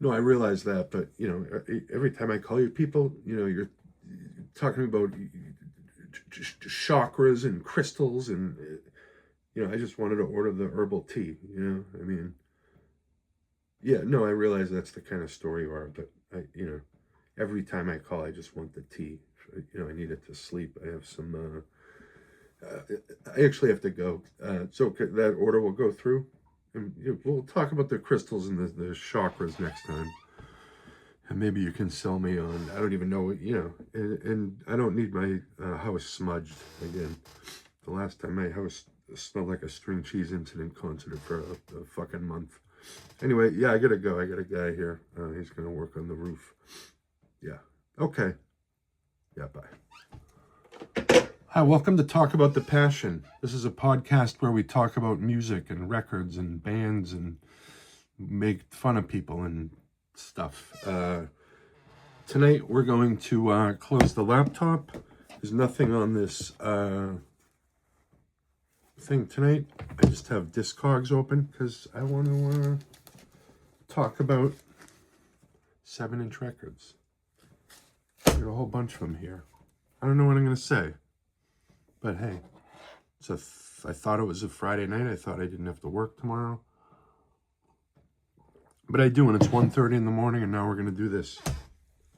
No, I realize that, but every time I call you people, you're talking about chakras and crystals, and I just wanted to order the herbal tea. I mean, yeah, no, I realize that's the kind of story you are, but every time I call, I just want the tea. I need it to sleep. I have some. I actually have to go. So that order will go through, and we'll talk about the crystals and the chakras next time. And maybe you can sell me on, I don't even know, and I don't need my house smudged again. The last time my house smelled like a string cheese incident concert for a fucking month. Anyway, yeah, I gotta go. I got a guy here. He's gonna work on the roof. Yeah. Okay. Yeah, bye. Hi, welcome to Talk About the Passion. This is a podcast where we talk about music and records and bands and make fun of people and stuff. Tonight we're going to close the laptop. There's nothing on this thing tonight. I just have Discogs open because I want to talk about 7-inch records. There's a whole bunch of them here. I don't know what I'm going to say, but hey, I thought it was a Friday night. I thought I didn't have to work tomorrow, but I do, and it's 1:30 in the morning, and now we're going to do this.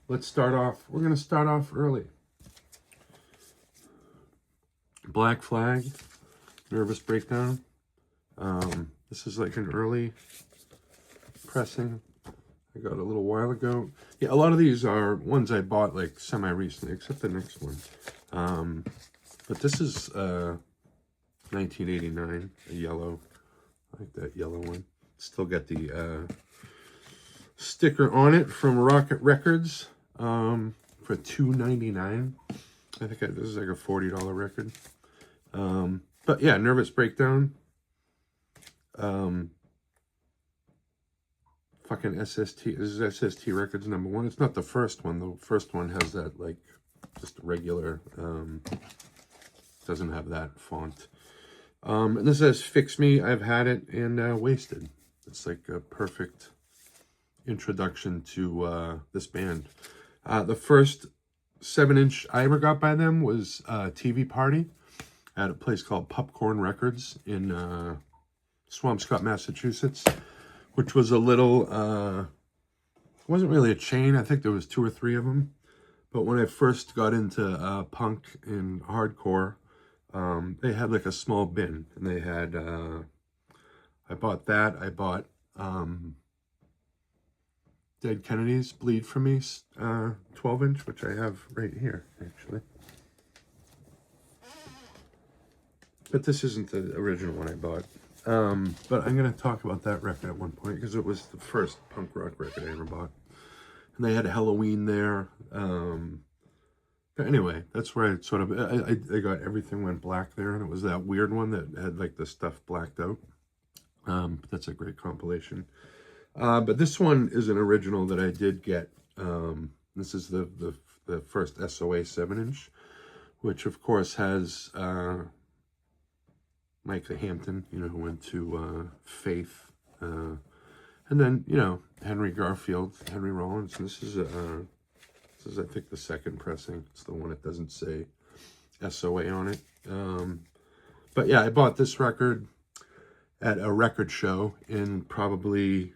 Let's start off. We're going to start off early. Black Flag, Nervous Breakdown. This is like an early pressing. I got a little while ago. Yeah, a lot of these are ones I bought like semi-recently, except the next one. But this is 1989, a yellow. I like that yellow one. Still got the sticker on it from Rocket Records for $2.99. I think this is like a $40 record. But yeah, Nervous Breakdown. Fucking SST. This is SST Records #1. It's not the first one. The first one has that like just regular. Doesn't have that font. And this says "Fix Me." I've had it and wasted. It's like a perfect introduction to this band. The first 7-inch I ever got by them was TV Party at a place called Popcorn Records in Swampscott, Massachusetts, which was a little, wasn't really a chain. I think there was 2 or 3 of them. But when I first got into punk and hardcore, they had like a small bin, and they had, I bought that. I bought Dead Kennedys Bleed For Me 12-inch, which I have right here, actually. But this isn't the original one I bought. But I'm going to talk about that record at one point because it was the first punk rock record I ever bought. And they had Halloween there. But anyway, that's where I sort of, I got Everything Went Black there. And it was that weird one that had like the stuff blacked out. But that's a great compilation. But this one is an original that I did get. This is the first SOA 7-inch, which of course has Mike Hampton, who went to Faith, and then Henry Garfield, Henry Rollins. And this is I think the second pressing. It's the one that doesn't say SOA on it. But yeah, I bought this record at a record show in probably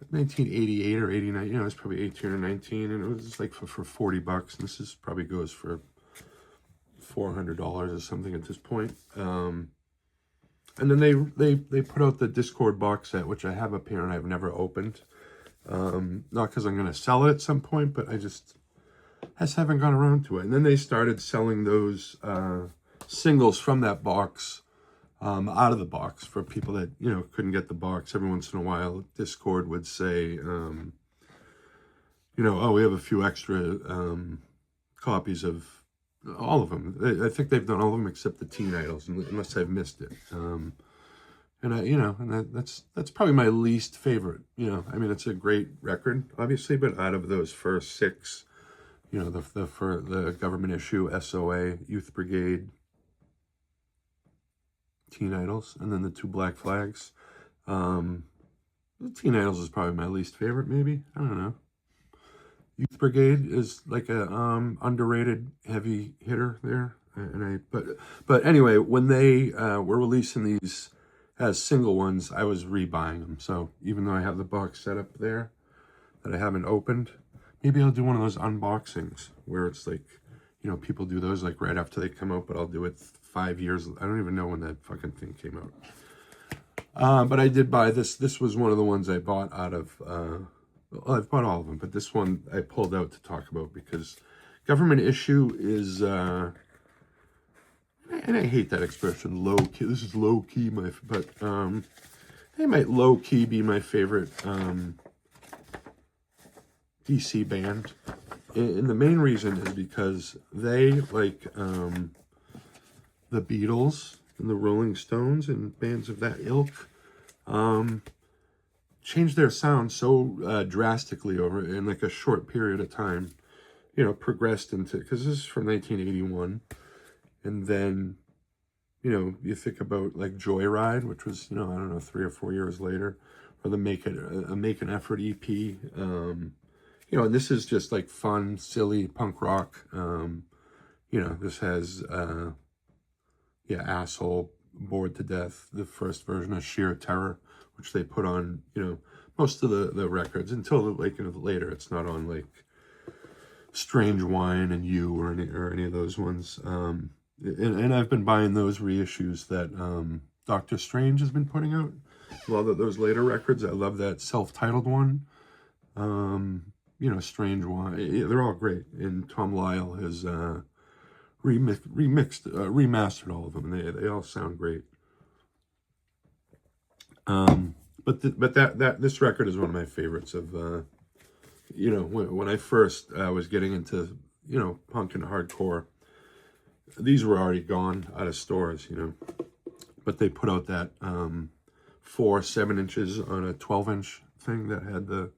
1988 or 89. It's probably 18 or 19, and it was like for $40. And this probably goes for $400 or something at this point. And then they put out the Discord box set, which I have up here and I've never opened. Not because I'm going to sell it at some point, but I just haven't gone around to it. And then they started selling those singles from that box out of the box for people that couldn't get the box. Every once in a while, Discord would say, oh, we have a few extra copies of all of them. I think they've done all of them except the Teen Idols, unless I've missed it. And that's probably my least favorite. I mean, it's a great record, obviously, but out of those first 6, for the government issue, SOA, Youth Brigade, Teen Idols, and then the 2 Black Flags. Teen Idols is probably my least favorite, maybe. I don't know. Youth Brigade is like a underrated heavy hitter there, but anyway, when they were releasing these as single ones, I was rebuying them. So even though I have the box set up there that I haven't opened, maybe I'll do one of those unboxings where it's like, people do those like right after they come out, but I'll do it 5 years. I don't even know when that fucking thing came out. But I did buy this. This was one of the ones I bought out of. Well, I've bought all of them, but this one I pulled out to talk about because government issue is, and I hate that expression, low key. This is low key, but they might low key be my favorite DC band, and the main reason is because they, like the Beatles and the Rolling Stones and bands of that ilk, changed their sound so drastically over in like a short period of time, progressed into, because this is from 1981, and then, you think about like Joyride, which was, I don't know, 3 or 4 years later, or the Make an Effort EP, and this is just like fun, silly punk rock. This has, Asshole, Bored to Death, the first version of Sheer Terror, which they put on, most of the records until like later. It's not on like Strange Wine and You or any of those ones. And I've been buying those reissues that Doctor Strange has been putting out. A lot of those later records. I love that self-titled one. Strange Wine. They're all great. And Tom Lyle has remastered all of them. And they all sound great. But this record is one of my favorites of, when I first was getting into, punk and hardcore, these were already gone out of stores, but they put out that 4 7-inches on a 12-inch thing that had the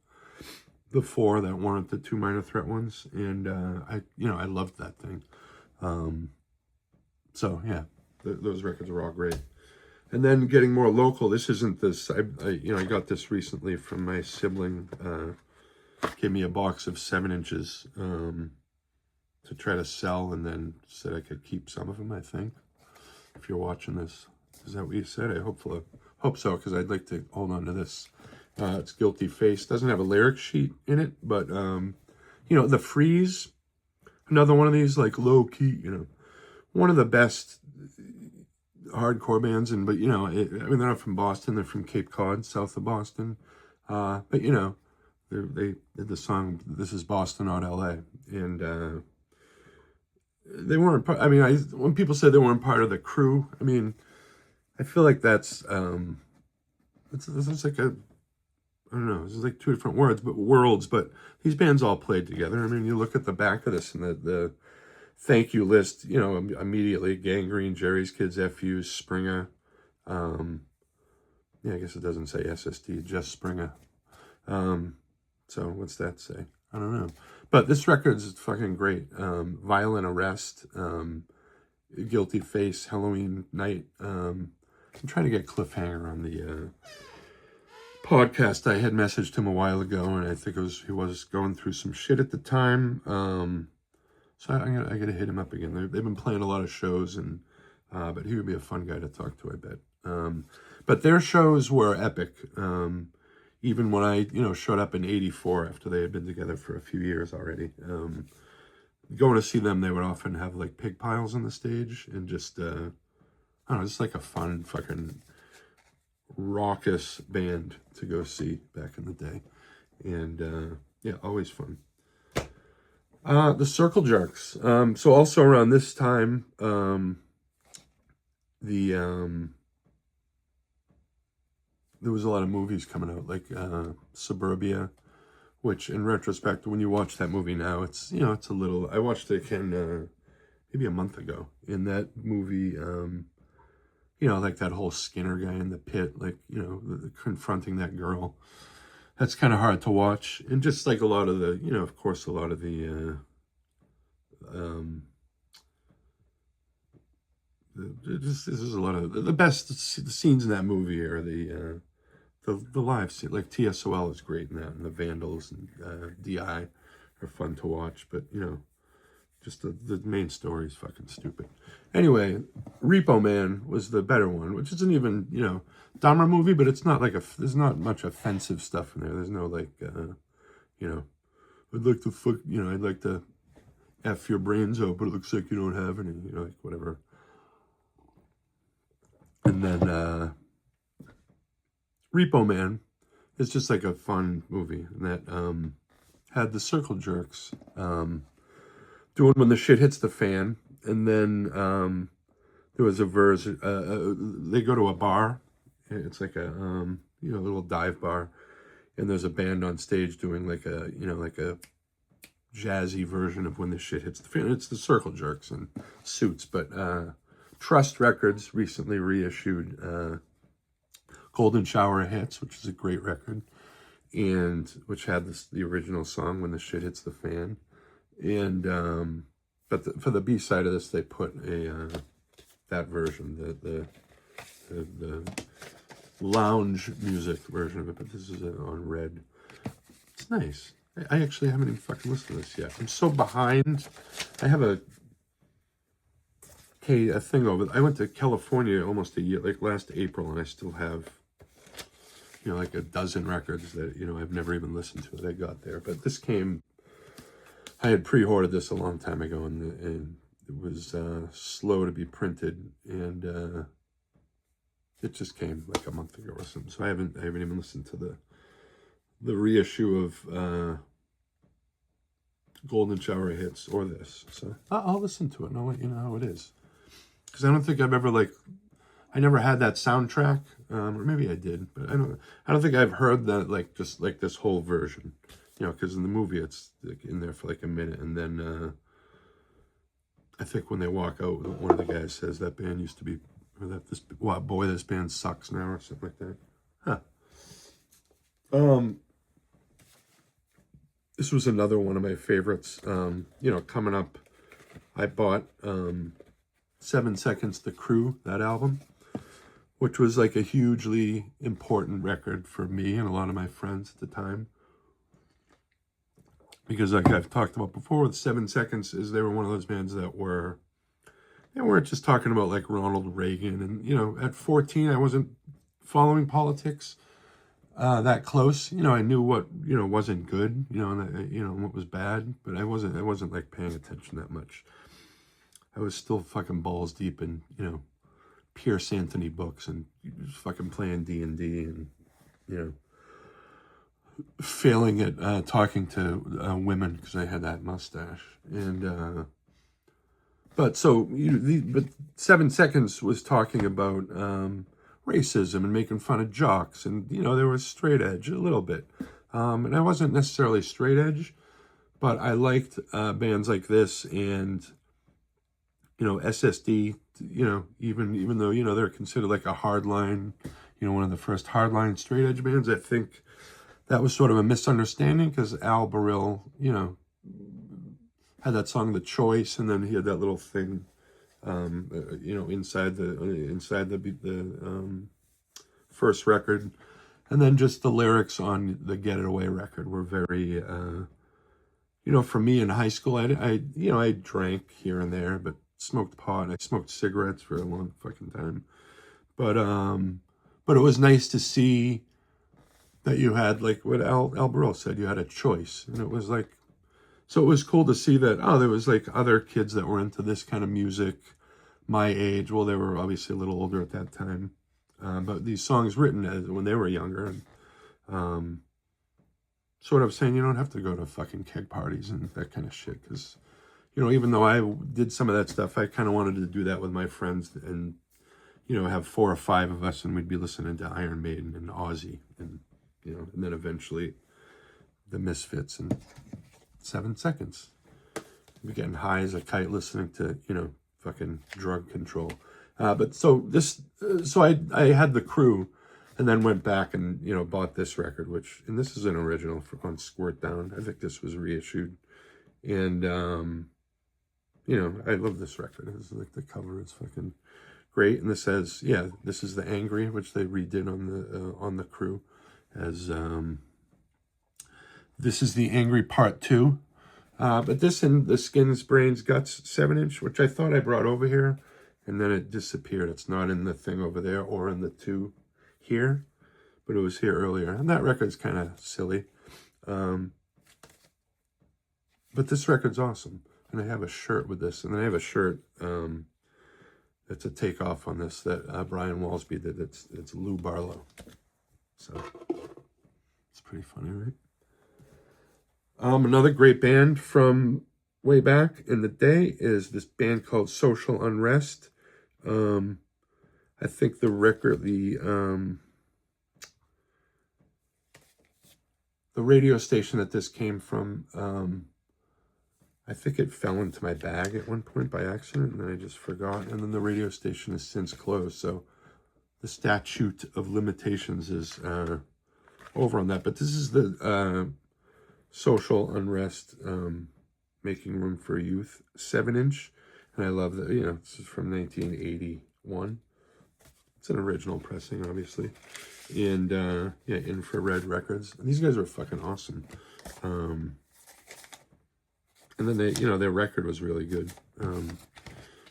4 that weren't the 2 Minor Threat ones, and I loved that thing. So yeah, those records are all great. And then getting more local, this isn't this, I got this recently from my sibling, gave me a box of 7-inches to try to sell, and then said I could keep some of them, I think. If you're watching this, is that what you said? I hope so, because I'd like to hold on to this. It's Guilty Face. Doesn't have a lyric sheet in it, but, The Freeze, another one of these, like, low-key, one of the best hardcore bands, but they're not from Boston, they're from Cape Cod, south of Boston, but they did the song "This Is Boston, Not LA," and they weren't part. When people say they weren't part of the crew, I feel like that's it's like a, I don't know, this is like 2 different worlds, but these bands all played together. You look at the back of this and the thank you list, immediately: Gangrene, Jerry's Kids, FU, Springer. I guess it doesn't say SSD, just Springer. So what's that say? I don't know. But this record's fucking great. Violent Arrest, Guilty Face, Halloween Night. I'm trying to get Cliffhanger on the podcast. I had messaged him a while ago, and I think he was going through some shit at the time. So I gotta hit him up again. They've been playing a lot of shows, and but he would be a fun guy to talk to, I bet. But their shows were epic. Even when I showed up in '84 after they had been together for a few years already. Going to see them, they would often have like pig piles on the stage, and just I don't know, just like a fun fucking raucous band to go see back in the day, and always fun. The Circle Jerks. So also around this time, there was a lot of movies coming out, like Suburbia, which in retrospect, when you watch that movie now, it's it's a little. I watched it again maybe a month ago. In that movie, like that whole Skinner guy in the pit, like confronting that girl. That's kind of hard to watch, and just like a lot of the, of course, a lot of the, this is a lot of the best scenes in that movie are the the live scene, like TSOL is great in that, and the Vandals and DI are fun to watch, but you know, just the main story is fucking stupid. Anyway, Repo Man was the better one, which isn't even, you know, Dahmer movie, but it's not like there's not much offensive stuff in there. There's no like, you know, I'd like to fuck, you know, I'd like to F your brains out, but it looks like you don't have any, you know, like whatever. And then Repo Man is just like a fun movie that had the circle jerks doing When the Shit Hits the Fan. And then there was a verse, they go to a bar. It's like a, you know, little dive bar. And there's a band on stage doing like a, you know, like a jazzy version of When the Shit Hits the Fan. It's the circle jerks and Suits. But Trust Records recently reissued Golden Shower Hits, which is a great record, and which had the original song When the Shit Hits the Fan. And but for the B side of this, they put a that version, the lounge music version of it. But this is on Red. It's nice. I actually haven't even fucking listened to this yet. I'm so behind. I have a thing over. I went to California almost a year, like last April, and I still have, you know, like a dozen records that, you know, I've never even listened to that I got there. But this came. I had pre-ordered this a long time ago, and it was slow to be printed, and it just came like a month ago or something. So I haven't even listened to the reissue of Golden Shower Hits or this. So I'll listen to it and I'll let you know how it is. Because I don't think I've ever I never had that soundtrack, or maybe I did, but I don't think I've heard that just like this whole version. You know, because in the movie it's like in there for like a minute, and then I think when they walk out, one of the guys says that band used to be, or that this band sucks now, or something like that. Huh. This was another one of my favorites. You know, coming up, I bought 7 Seconds The Crew, that album, which was like a hugely important record for me and a lot of my friends at the time. Because like I've talked about before with 7 Seconds, is they were one of those bands that they weren't just talking about like Ronald Reagan. And, you know, at 14, I wasn't following politics that close. You know, I knew what, you know, wasn't good, you know, and you know, what was bad, but I wasn't like paying attention that much. I was still fucking balls deep in, you know, Pierce Anthony books and just fucking playing D&D and, you know, failing at talking to women because I had that mustache. And but 7 Seconds was talking about racism and making fun of jocks, and you know, there was straight edge a little bit, and I wasn't necessarily straight edge, but I liked bands like this and, you know, SSD. You know, even though, you know, they're considered like a hardline, you know, one of the first hardline straight edge bands. I think that was sort of a misunderstanding because Al Barile, you know, had that song "The Choice," and then he had that little thing, you know, inside the first record, and then just the lyrics on the "Get It Away" record were very, you know, for me in high school, I drank here and there, but smoked pot. I smoked cigarettes for a long fucking time, but it was nice to see that you had, like what Al Barile said, you had a choice. And it was like, so it was cool to see that, oh, there was like other kids that were into this kind of music my age. Well, they were obviously a little older at that time. But these songs written when they were younger, and sort of saying you don't have to go to fucking keg parties and that kind of shit. Because, you know, even though I did some of that stuff, I kind of wanted to do that with my friends and, you know, have 4 or 5 of us and we'd be listening to Iron Maiden and Ozzy and, you know, and then eventually the Misfits and 7 Seconds. We're getting high as a kite listening to, you know, fucking Drug Control. But so I had the Crew and then went back and, you know, bought this record, and this is an original on Squirt Down. I think this was reissued. And, you know, I love this record. It's like the cover is fucking great. And this says, yeah, this is the Angry, which they redid on the Crew. As This Is the Angry Part 2. But this and the Skins, Brains, Guts 7-inch, which I thought I brought over here, and then it disappeared. It's not in the thing over there or in the 2 here, but it was here earlier. And that record's kind of silly. But this record's awesome. And I have a shirt with this. And then I have a shirt that's a takeoff on this that Brian Walsby did. It's Lou Barlow. So it's pretty funny, right? Another great band from way back in the day is this band called Social Unrest. I think the record, the radio station that this came from, I think it fell into my bag at one point by accident, and then I just forgot. And then the radio station has since closed, so the statute of limitations is over on that. But this is the Social Unrest, Making Room for Youth 7-inch, and I love that. This is from 1981. It's an original pressing, obviously, and Infrared Records. And these guys are fucking awesome. And then their record was really good.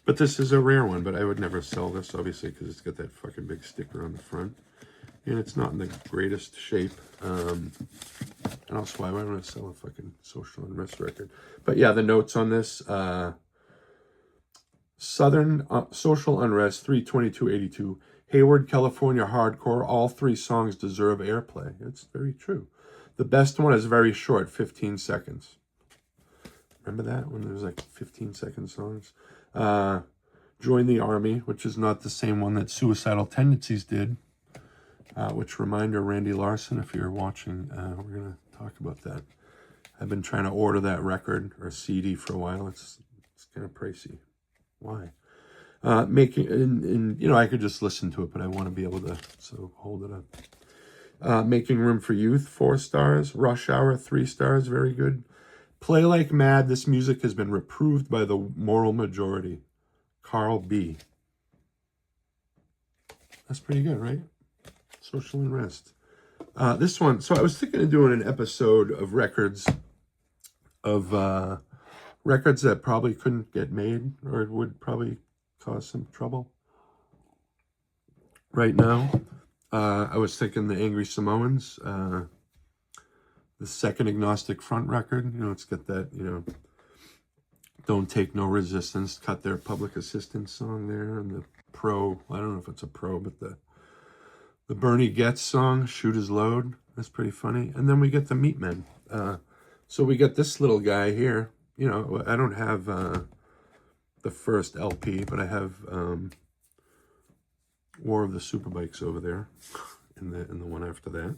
But this is a rare one, but I would never sell this, obviously, because it's got that fucking big sticker on the front. And it's not in the greatest shape. And also, why would I want to sell a fucking Social Unrest record? But yeah, the notes on this, Southern Social Unrest, 3/22/82, Hayward, California hardcore. All 3 songs deserve airplay. It's very true. The best one is very short, 15 seconds. Remember that when there was like 15-second songs? Join the Army, which is not the same one that Suicidal Tendencies did. Which, reminder, Randy Larson, if you're watching, we're going to talk about that. I've been trying to order that record or CD for a while. It's kind of pricey. Why? I could just listen to it, but I want to be able to hold it up. Making Room for Youth, 4 stars. Rush Hour, 3 stars, very good. Play Like Mad, this music has been reproved by the moral majority. Carl B. That's pretty good, right? Social Unrest. This one, so I was thinking of doing an episode of records that probably couldn't get made, or it would probably cause some trouble right now. I was thinking the Angry Samoans, the second Agnostic Front record. It's got that, Don't Take No Resistance, cut their Public Assistance song there, and the Pro, I don't know if it's a Pro, but the Bernie Getz song, Shoot His Load. That's pretty funny. And then we get the Meatmen. So we get this little guy here. I don't have the first LP, but I have War of the Superbikes over there in the one after that,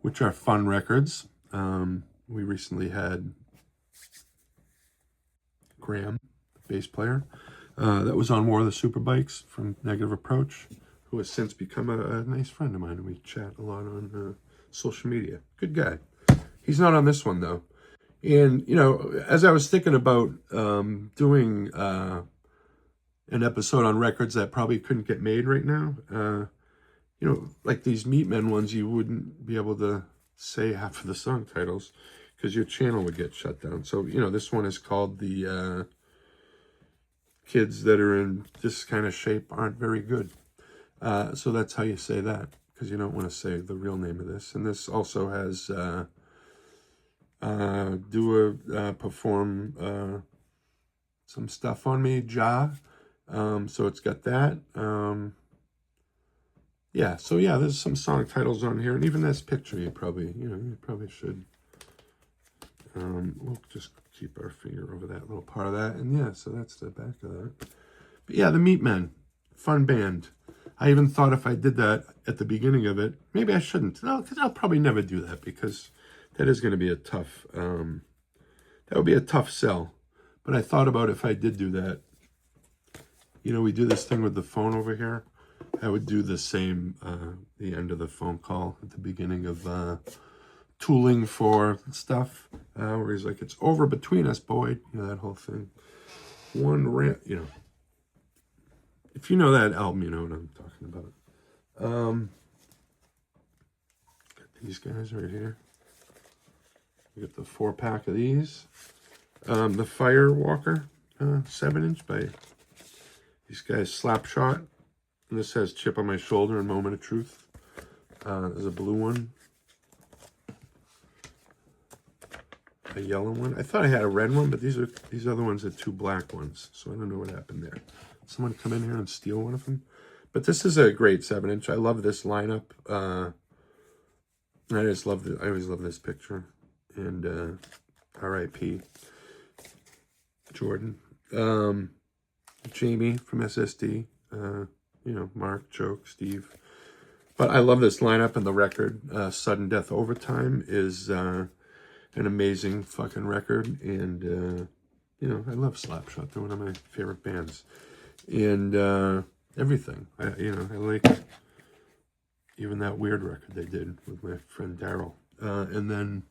which are fun records. We recently had Graham, the bass player, that was on War of the Superbikes from Negative Approach, who has since become a nice friend of mine, and we chat a lot on social media. Good guy. He's not on this one, though. And, as I was thinking about doing an episode on records that probably couldn't get made right now, like these Meatmen ones, you wouldn't be able to say half of the song titles because your channel would get shut down. So, this one is called the Kids That Are in This Kind of Shape Aren't Very Good. So that's how you say that, because you don't want to say the real name of this. And this also has perform some stuff on me, Ja. So it's got that. There's some song titles on here, and even this picture you probably should. We'll just keep our finger over that little part of that, and so that's the back of that. But yeah, the Meatmen, fun band. I even thought if I did that at the beginning of it, maybe I shouldn't. No, because I'll probably never do that, because that is going to be a tough, that would be a tough sell. But I thought about if I did do that, we do this thing with the phone over here. I would do the same, the end of the phone call at the beginning of Tooling for stuff, where he's like, it's over between us, Boyd. That whole thing. One rant, if you know that album, you know what I'm talking about. God These guys right here. We got the 4-pack of these. The Firewalker 7-inch by these guys, Slapshot. And this has Chip on My Shoulder and Moment of Truth. There's a blue one. A yellow one. I thought I had a red one, but these other ones are 2 black ones. So I don't know what happened there. Someone come in here and steal one of them. But this is a great 7-inch. I love this lineup. I just love I always love this picture. And R.I.P. Jordan. Jamie from SSD. You know, Mark, Choke, Steve. But I love this lineup, and the record, Sudden Death Overtime, is an amazing fucking record. And, you know, I love Slapshot. They're one of my favorite bands. And everything. I like even that weird record they did with my friend Daryl. And then,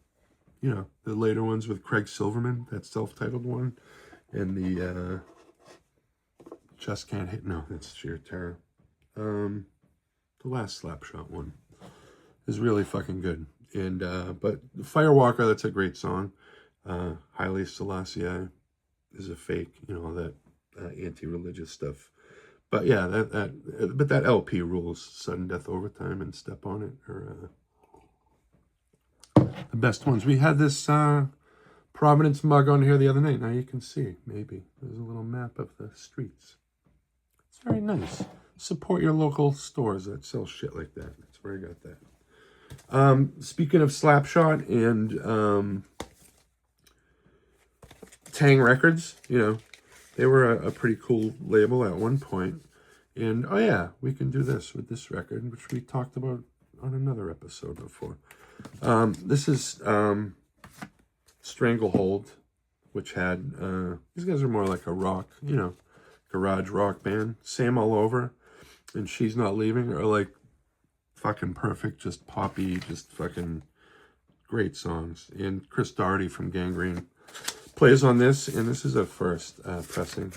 you know, the later ones with Craig Silverman, that self-titled one. And the Just Can't Hit. No, that's Sheer Terror. The last Slapshot one is really fucking good. And but Firewalker, that's a great song. Haile Selassie is a fake, you know, all that anti-religious stuff. But yeah, but that LP rules. Sudden Death Overtime and Step on It are the best ones. We had this Providence mug on here the other night. Now you can see, maybe there's a little map of the streets. It's very nice. Support your local stores that sell shit like that. That's where I got that. Speaking of Slapshot and Tang Records, you know, they were a pretty cool label at one point. And, oh yeah, we can do this with this record, which we talked about on another episode before. This is Stranglehold, which had, these guys are more like a rock, you know, garage rock band. Sam All Over and She's Not Leaving are like fucking perfect, just poppy, just fucking great songs. And Chris Daugherty from Gangrene plays on this, and this is a first pressing.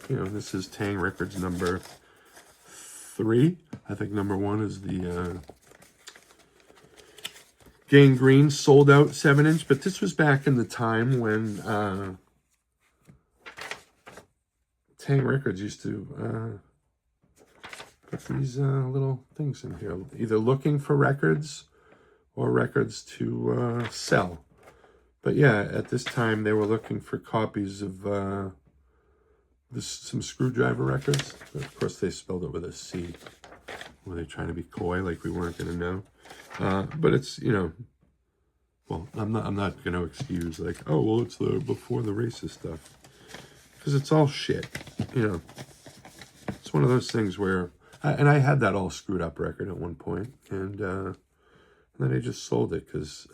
This is Tang Records number 3. I think number 1 is the Gangrene sold out 7-inch, but this was back in the time when Tang Records used to put these little things in here, either looking for records or records to sell. But yeah, at this time they were looking for copies of some Screwdriver records. But of course, they spelled it with a C. Were they trying to be coy, like we weren't going to know? But it's, you know, well, I'm not going to excuse like, oh well, it's the before the racist stuff, because it's all shit. You know, it's one of those things where, and I had that all screwed up record at one point, and then I just sold it because.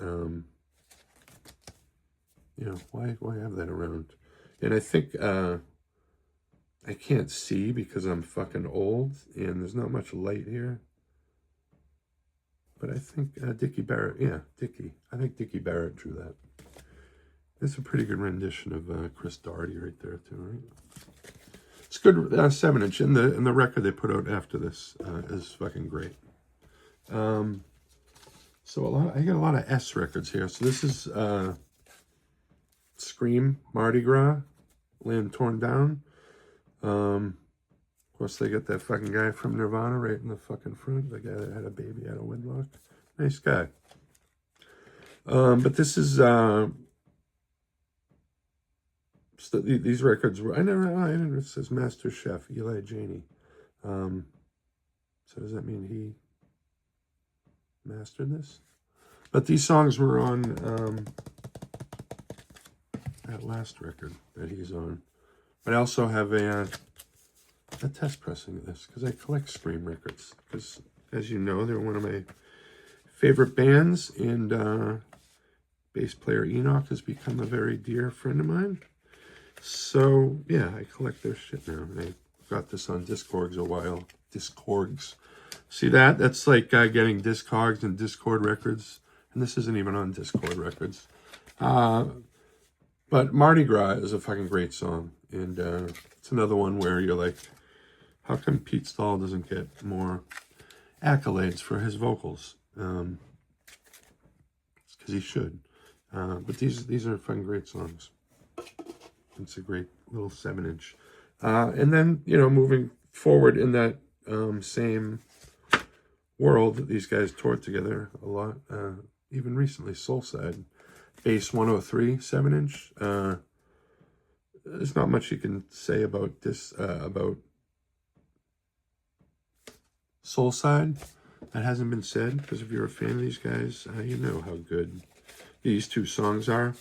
You know, why have that around? And I think I can't see because I'm fucking old and there's not much light here. But I think Dickie Barrett, yeah, Dickie. I think Dickie Barrett drew that. It's a pretty good rendition of Chris Daugherty right there too, right? It's good 7-inch, and the record they put out after this is fucking great. So I got a lot of S records here. So this is Scream, Mardi Gras, Land Torn Down. Of course, they got that fucking guy from Nirvana right in the fucking front. The guy that had a baby out of wedlock. Nice guy. But this is these records were. I never. It says Master Chef Eli Janney. So does that mean he mastered this? But these songs were on that last record that he's on. But I also have a test pressing of this because I collect Scream records. Because, as you know, they're one of my favorite bands, and bass player Enoch has become a very dear friend of mine. So, yeah, I collect their shit now. And I got this on Discogs a while. Discogs. See that? That's like getting Discogs and Discord records. And this isn't even on Discord records. But Mardi Gras is a fucking great song. And it's another one where you're like, how come Pete Stahl doesn't get more accolades for his vocals? because he should. But these are fun, great songs. It's a great little 7-inch. And then, moving forward in that same world, these guys toured together a lot, even recently. Soulside, Bass 103, 7-inch. There's not much you can say about this, about Soulside that hasn't been said, because if you're a fan of these guys, you know how good these two songs are.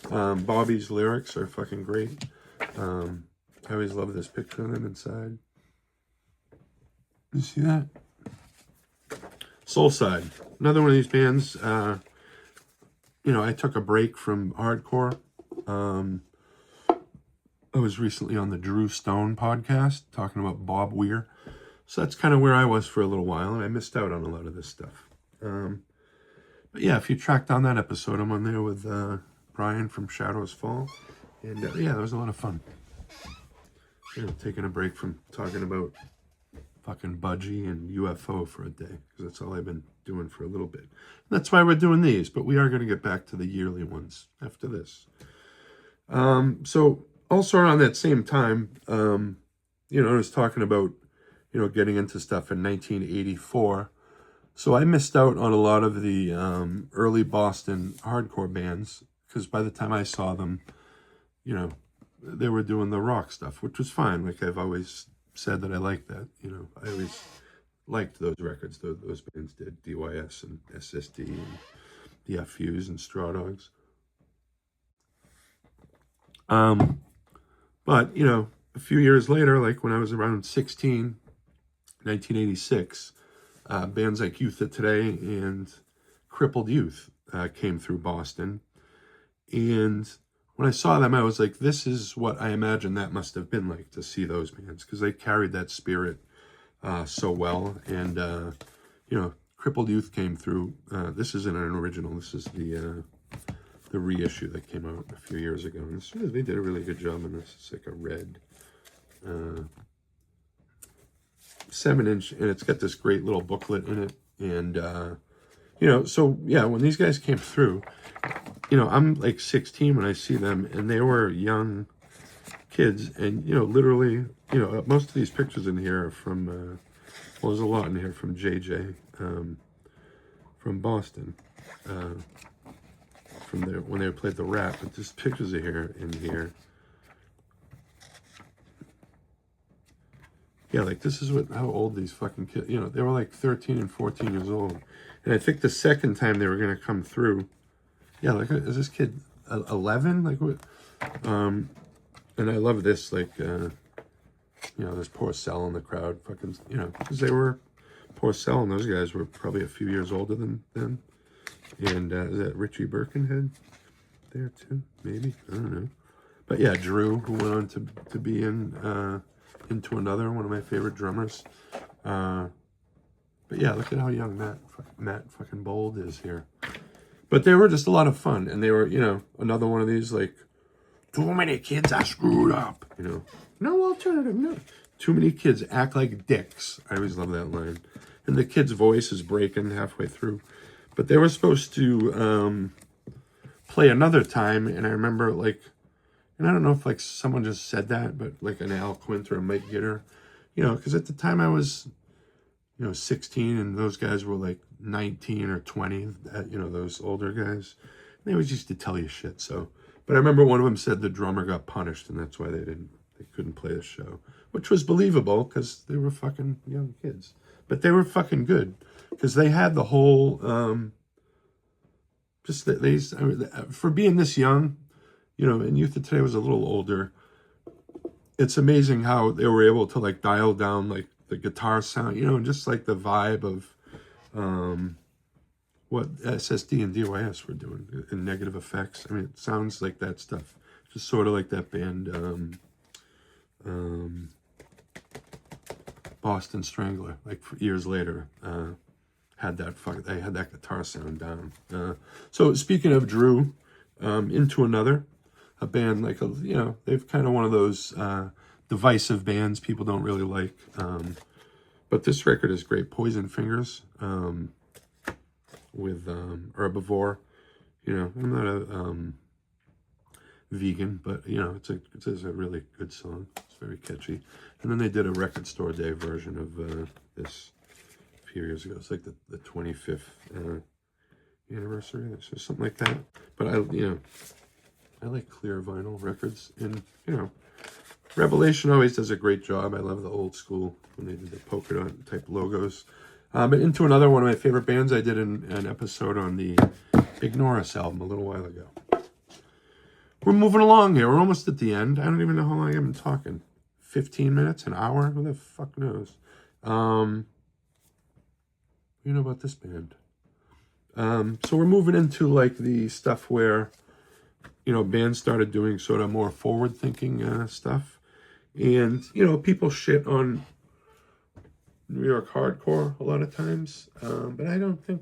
Bobby's lyrics are fucking great. I always love this picture of them inside. You see that? Soulside, another one of these bands. I took a break from hardcore. I was recently on the Drew Stone podcast talking about Bob Weir. So that's kind of where I was for a little while, and I missed out on a lot of this stuff. But yeah, if you track down that episode, I'm on there with Brian from Shadows Fall. And yeah, that was a lot of fun. Taking a break from talking about fucking Budgie and UFO for a day, because that's all I've been doing for a little bit. And that's why we're doing these, but we are going to get back to the yearly ones after this. So also around that same time, I was talking about, getting into stuff in 1984. So I missed out on a lot of the early Boston hardcore bands, because by the time I saw them, they were doing the rock stuff, which was fine. Like I've always said that I liked that. I always liked those records. Those bands did, DYS and SSD and the FUs and Straw Dogs. But, a few years later, like when I was around 16, 1986, bands like Youth of Today and Crippled Youth came through Boston. And when I saw them, I was like, this is what I imagine that must have been like to see those bands, because they carried that spirit so well. And, Crippled Youth came through. This isn't an original. This is the reissue that came out a few years ago. And they did a really good job on this. It's like a red 7-inch, and it's got this great little booklet in it. And, so yeah, when these guys came through, I'm like 16 when I see them, and they were young kids. And, literally, most of these pictures in here are from, there's a lot in here from JJ, from Boston, from there when they played the Rap. But there's pictures of in here. Yeah, like this is how old these fucking kids, they were like 13 and 14 years old. And I think the second time they were going to come through, yeah, like, is this kid 11? Like, what? And I love this, like, this Porcell in the crowd, fucking, because they were, Porcell and those guys were probably a few years older than them. And is that Richie Birkenhead there too? Maybe? I don't know. But yeah, Drew, who went on to be in Into Another, one of my favorite drummers. But yeah, look at how young Matt fucking Bold is here. But they were just a lot of fun, and they were, another one of these, like, too many kids are screwed up, no alternative, no. Too many kids act like dicks. I always love that line. And the kid's voice is breaking halfway through. But they were supposed to play another time, and I remember, like, and I don't know if, like, someone just said that, but, like, an Al Quint or a Mike Gitter, because at the time I was, 16, and those guys were, like, 19 or 20, those older guys. They always used to tell you shit, so. But I remember one of them said the drummer got punished, and that's why they couldn't play the show, which was believable, because they were fucking young kids. But they were fucking good, because they had the whole, for being this young, and Youth of Today was a little older. It's amazing how they were able to, like, dial down, like, the guitar sound, and just, like, the vibe of what SSD and DYS were doing in Negative Effects. I mean, it sounds like that stuff. Just sort of like that band, Boston Strangler, like, years later, had that guitar sound down. So speaking of Drew, Into Another, a band like, they've kind of one of those divisive bands people don't really like. But this record is great. Poison Fingers with Herbivore. You know, I'm not a vegan, but you know, it's a really good song. It's very catchy. And then they did a Record Store Day version of this a few years ago. It's like the 25th anniversary, or something like that. But I like clear vinyl records, and you know, Revelation always does a great job. I love the old school when they did the polka dot type logos. But into another one of my favorite bands, I did an episode on the Ignorus album a little while ago. We're moving along here. We're almost at the end. I don't even know how long I've been talking. 15 minutes, an hour? Who the fuck knows? You know about this band. So we're moving into like the stuff where, you know, bands started doing sort of more forward-thinking stuff. And, you know, people shit on New York hardcore a lot of times. But I don't think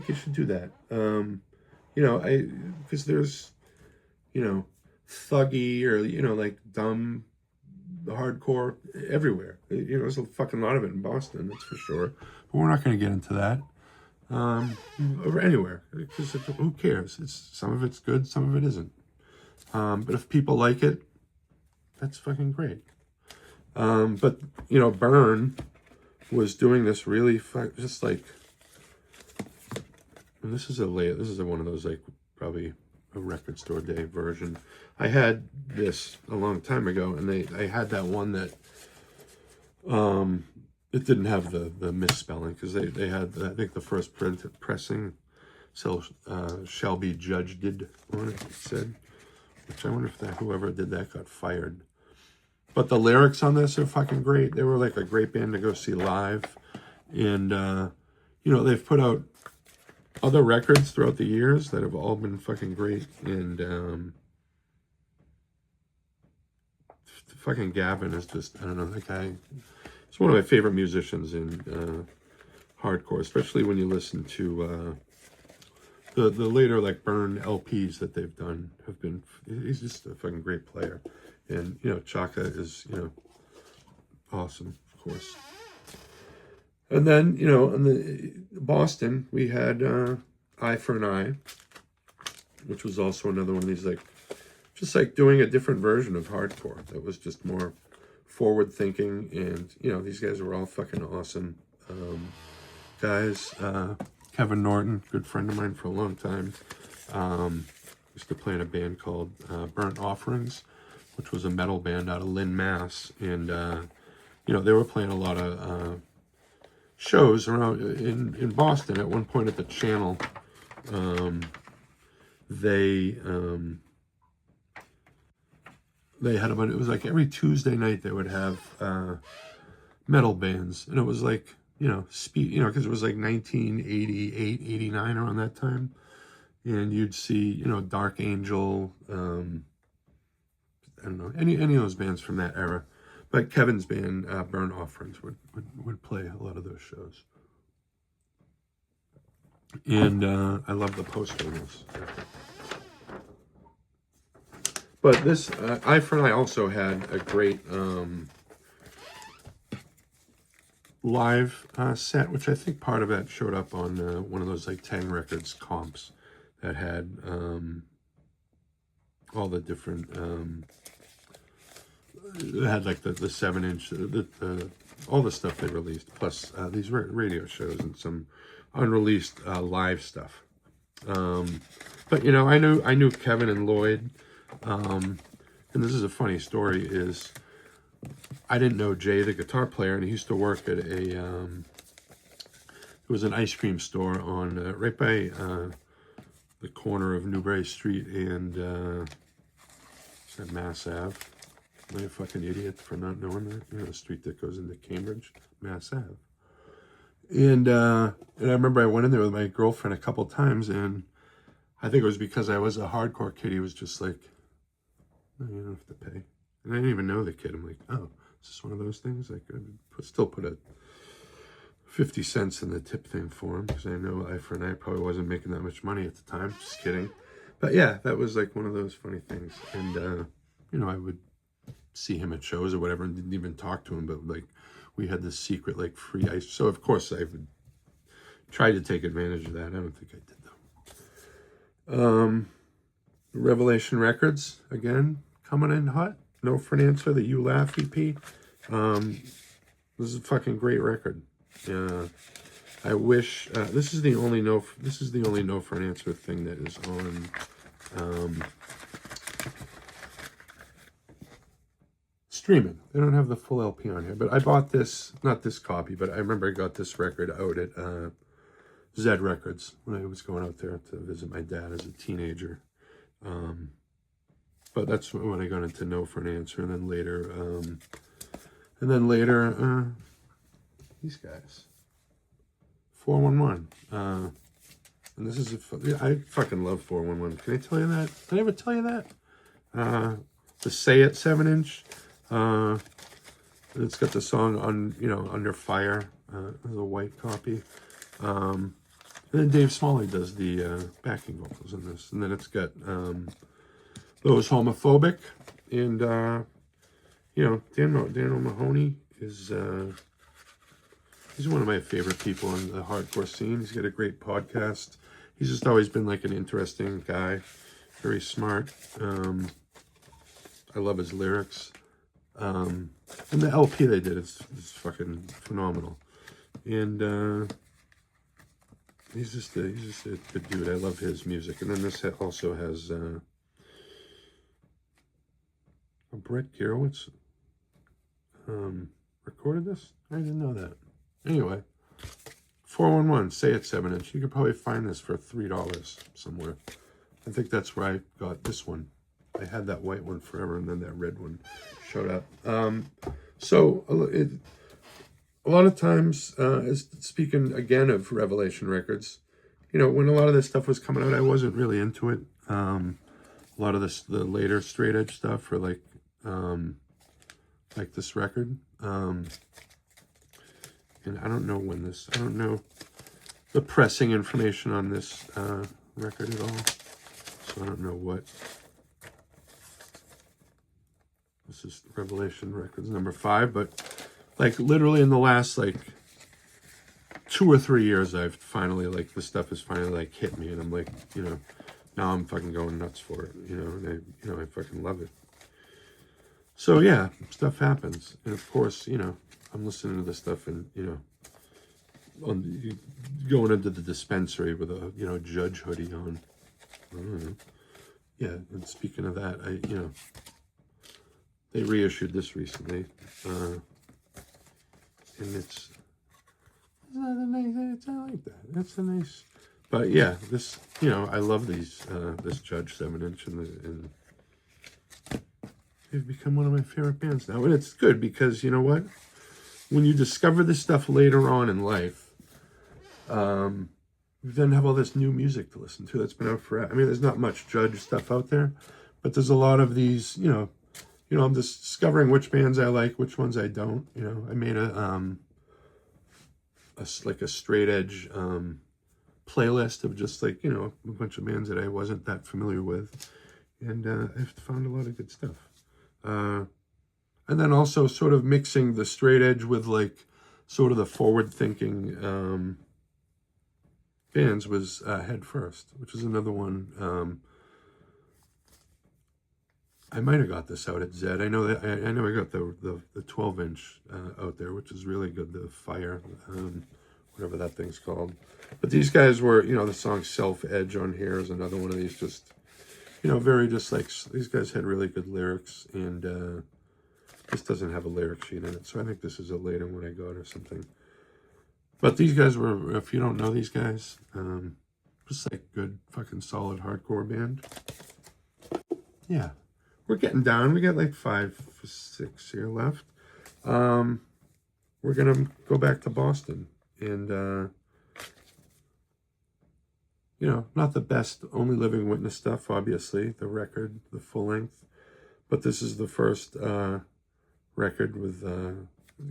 you should do that. You know, because there's, you know, thuggy or, you know, like dumb hardcore everywhere. You know, there's a fucking lot of it in Boston, that's for sure. But we're not going to get into that. Or anywhere, because who cares? Some of it's good, some of it isn't. But if people like it, that's fucking great. But you know, Burn was doing this really just like, and this is one of those like probably a Record Store Day version. I had this a long time ago, and I had that one that it didn't have the misspelling, because they had, I think the first pressing shall be judged on it said, which I wonder if whoever did that got fired. But the lyrics on this are fucking great. They were like a great band to go see live. And you know, they've put out other records throughout the years that have all been fucking great. And fucking Gavin is just, I don't know, that guy. He's one of my favorite musicians in hardcore, especially when you listen to the later like Burn LPs that they've done. He's just a fucking great player. And, you know, Chaka is, you know, awesome, of course. And then, you know, in the Boston, we had Eye for an Eye, which was also another one of these, like, just like doing a different version of hardcore that was just more forward thinking. And, you know, these guys were all fucking awesome guys. Kevin Norton, good friend of mine for a long time, used to play in a band called Burnt Offerings, which was a metal band out of Lynn, Mass. And, you know, they were playing a lot of shows around in Boston. At one point at the Channel, they had it was like every Tuesday night they would have metal bands. And it was like, you know, because it was like 1988, 89, around that time. And you'd see, you know, Dark Angel, I don't know, any of those bands from that era. But Kevin's band, Burnt Offerings, would play a lot of those shows. And I love the poster on this. But this, Eye for an Eye also had a great live set, which I think part of that showed up on one of those like Tang Records comps that had all the different, it had like the 7-inch, all the stuff they released, plus these radio shows and some unreleased live stuff. But you know, I knew Kevin and Lloyd, and this is a funny story, is I didn't know Jay, the guitar player, and he used to work at it was an ice cream store on right by the corner of Newbury Street and is that Mass Ave? Am I a fucking idiot for not knowing that? You know, the street that goes into Cambridge, Mass Ave. And I remember I went in there with my girlfriend a couple times, and I think it was because I was a hardcore kid. He was just like, no, you don't have to pay. And I didn't even know the kid. I'm like, oh, is this one of those things? Like, I still put a 50 cents in the tip thing for him, because I know Eye for an Eye probably wasn't making that much money at the time. Just kidding. But yeah, that was like one of those funny things. And, you know, I would see him at shows or whatever and didn't even talk to him, but like we had this secret like free ice. So of course I would try to take advantage of that. I don't think I did though. Revelation Records, again, coming in hot. No for an Answer, the You Laugh EP. This is a fucking great record. I wish this is the only no for an Answer thing that is on streaming. They don't have the full LP on here, but I bought this, not this copy, but I remember I got this record out at Zed Records when I was going out there to visit my dad as a teenager. But that's when I got into No for an Answer, and then later, these guys, 411. And this is I fucking love 411. Can I tell you that? Did I ever tell you that? The Say It 7-inch. It's got the song on, Under Fire. There's a white copy. And then Dave Smalley does the backing vocals in this. And then it's got Those Homophobic. And, Daniel Mahoney is, he's one of my favorite people in the hardcore scene. He's got a great podcast. He's just always been like an interesting guy. Very smart. I love his lyrics. And the LP they did is fucking phenomenal. And he's just a good dude. I love his music. And then this also has Brett Gurewitz recorded this. I didn't know that. Anyway, 411 Say It 7-inch. You could probably find this for $3 somewhere. I think that's where I got this one. I had that white one forever, and then that red one showed up. So a lot of times, speaking again of Revelation Records, when a lot of this stuff was coming out, I wasn't really into it. A lot of the later straight edge stuff, or like this record. And I don't know the pressing information on this record at all. So I don't know what. This is Revelation Records number 5, but like literally in the last 2 or 3 years, I've finally this stuff has finally hit me, and I'm like, now I'm fucking going nuts for it, and I fucking love it. So yeah, stuff happens, and of course, I'm listening to this stuff, and going into the dispensary with a Judge hoodie on. I don't know. Yeah, and speaking of that, they reissued this recently, and it's not a nice. I like that. That's a nice. But yeah, this I love these this Judge 7-inch, and they've become one of my favorite bands now, and it's good because you know what? When you discover this stuff later on in life, you then have all this new music to listen to that's been out forever. I mean, there's not much Judge stuff out there, but there's a lot of these, I'm just discovering which bands I like, which ones I don't. I made a straight edge playlist of just a bunch of bands that I wasn't that familiar with, and I've found a lot of good stuff. And then also sort of mixing the straight edge with sort of the forward thinking bands was Head First, which is another one. I might have got this out at Zed. I know that I know I got the 12-inch out there, which is really good. The Fire, whatever that thing's called. But these guys were, the song Self Edge on here is another one of these. Just, very just these guys had really good lyrics, and this doesn't have a lyric sheet in it, so I think this is a later one I got or something. But these guys were, if you don't know these guys, just good fucking solid hardcore band. Yeah. We're getting down. We got 5 or 6 here left. We're going to go back to Boston. And, not the best Only Living Witness stuff, obviously. The record, the full length. But this is the first record with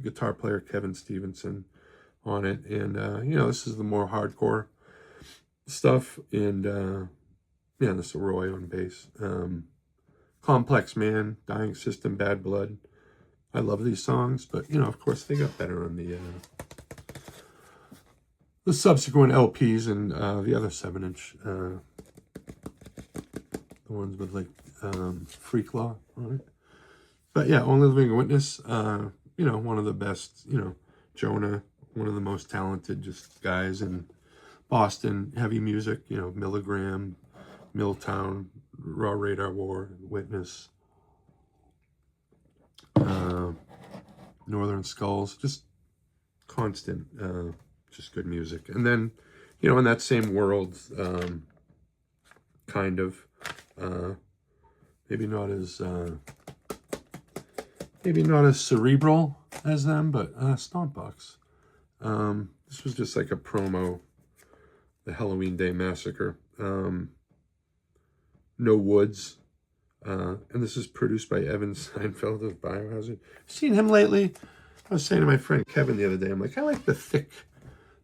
guitar player Kevin Stevenson on it. And, this is the more hardcore stuff. And, this is Roy on bass. Complex Man, Dying System, Bad Blood. I love these songs, but of course they got better on the subsequent LPs and the other 7-inch the ones with like Freak Law on it. But yeah, Only Living Witness, you know, one of the best, you know, Jonah, one of the most talented just guys in Boston, heavy music, you know, Milligram, Milltown, Raw Radar War, Witness, Northern Skulls, just constant, just good music. And then, you know, in that same world, kind of, maybe not as cerebral as them, but Stompbox. This was just like a promo, the Halloween Day Massacre. No Woods. And this is produced by Evan Seinfeld of Biohazard. Seen him lately? I was saying to my friend Kevin the other day, I'm like, I like the thick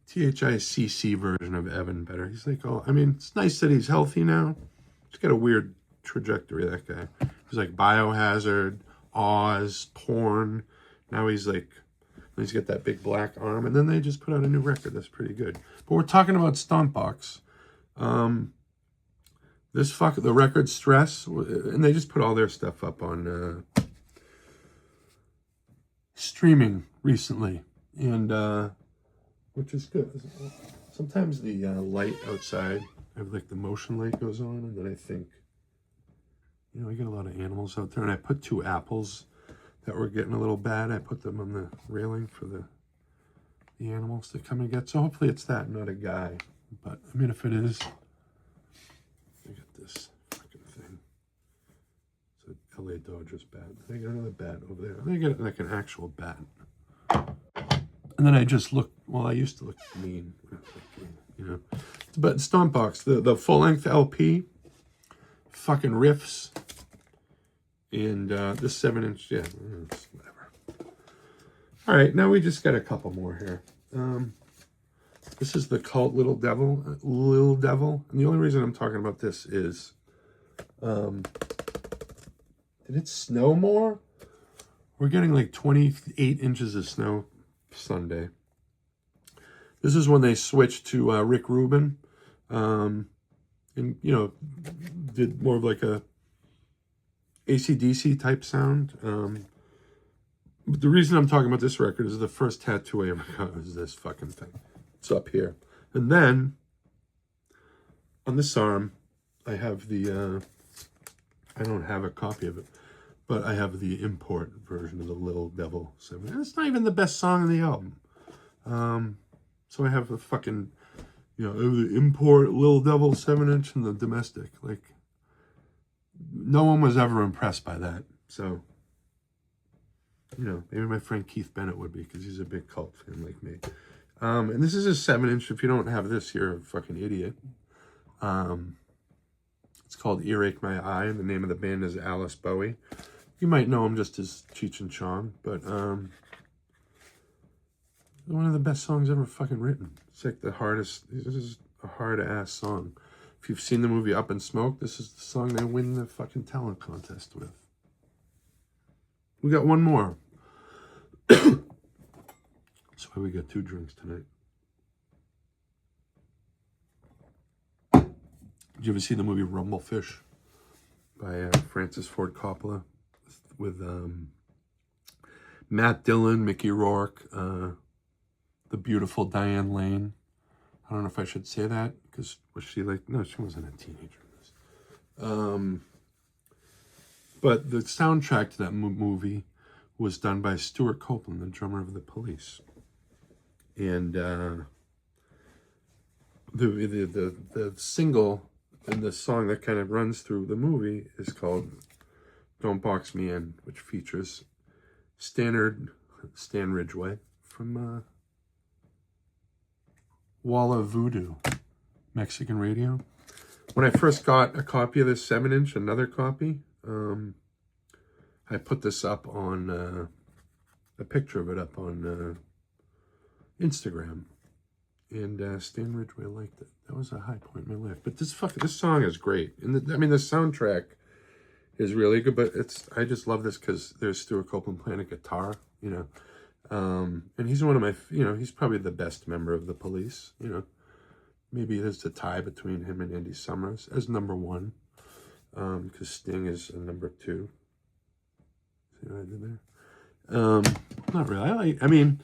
THICC version of Evan better. He's like, oh, I mean, it's nice that he's healthy now. He's got a weird trajectory, that guy. He's like Biohazard, Oz, Porn. Now he's like, he's got that big black arm. And then they just put out a new record that's pretty good. But we're talking about Stompbox. The record Stress, and they just put all their stuff up on streaming recently, and which is good. Sometimes the light outside, I have like the motion light goes on, and then I think, you know, I get a lot of animals out there, and I put 2 apples that were getting a little bad. I put them on the railing for the animals to come and get. So hopefully it's that, not a guy. But I mean, if it is, I got this fucking thing. It's a LA Dodgers bat. They got another bat over there. They got like an actual bat. And then I just look, well, I used to look mean, you know. But Stompbox, the full-length LP, fucking riffs, and this 7-inch, yeah, it's whatever. All right, now we just got a couple more here. This is the Cult Little Devil. And the only reason I'm talking about this is, did it snow more? We're getting like 28 inches of snow Sunday. This is when they switched to Rick Rubin, and, you know, did more of like a AC/DC type sound. But the reason I'm talking about this record is the first tattoo I ever got was this fucking thing. It's up here. And then on this arm, I have the, I don't have a copy of it, but I have the import version of the Little Devil 7. And it's not even the best song on the album. So I have a fucking, you know, the import Little Devil 7-inch and the domestic. Like, no one was ever impressed by that. So, you know, maybe my friend Keith Bennett would be, because he's a big Cult fan like me. And this is a 7-inch. If you don't have this, you're a fucking idiot. It's called Earache My Eye, and the name of the band is Alice Bowie. You might know him just as Cheech and Chong, but one of the best songs ever fucking written. It's like the hardest, this is a hard-ass song. If you've seen the movie Up in Smoke, this is the song they win the fucking talent contest with. We got one more. That's why we got 2 drinks tonight. Did you ever see the movie Rumblefish by Francis Ford Coppola with Matt Dillon, Mickey Rourke, the beautiful Diane Lane? I don't know if I should say that, because was she like, no, she wasn't a teenager in this. But the soundtrack to that movie was done by Stuart Copeland, the drummer of the Police. And the single and the song that kind of runs through the movie is called Don't Box Me In, which features Stan Ridgway from Walla Voodoo, Mexican radio. When I first got a copy of this 7-inch, another copy, I put this up on, a picture of it up on Instagram. And Stan Ridgway liked it. That was a high point in my life. But this song is great. And the soundtrack is really good, but I just love this because there's Stuart Copeland playing a guitar, you know. And he's one of my, you know, he's probably the best member of the Police, you know. Maybe there's a tie between him and Andy Summers as number 1. because Sting is a number 2. See what I did there? Not really. I mean,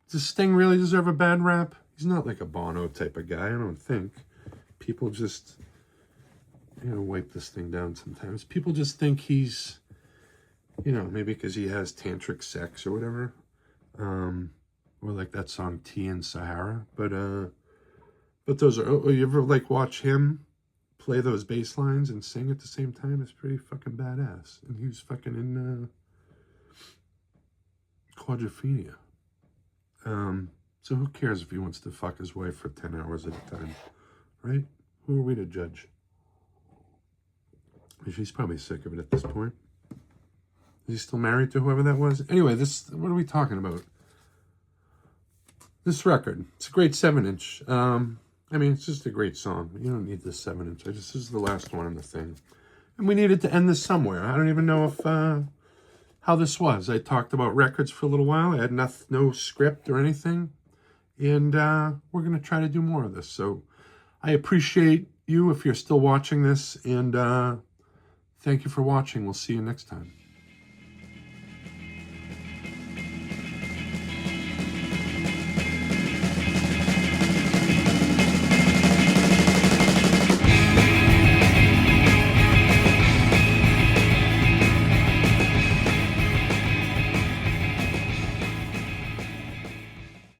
does Sting really deserve a bad rap? He's not like a Bono type of guy, I don't think. People just, wipe this thing down sometimes. People just think he's, maybe because he has tantric sex or whatever. Or like that song Tea in Sahara. But those are, you ever like watch him play those bass lines and sing at the same time? It's pretty fucking badass. And he was fucking in Quadrophenia. So who cares if he wants to fuck his wife for 10 hours at a time, right? Who are we to judge? She's probably sick of it at this point. Is he still married to whoever that was? Anyway, what are we talking about? This record, it's a great 7-inch. I mean, it's just a great song. You don't need this 7-inch. This is the last one on the thing. And we needed to end this somewhere. I don't even know if how this was. I talked about records for a little while. I had no script or anything. And we're going to try to do more of this. So I appreciate you if you're still watching this. And thank you for watching. We'll see you next time.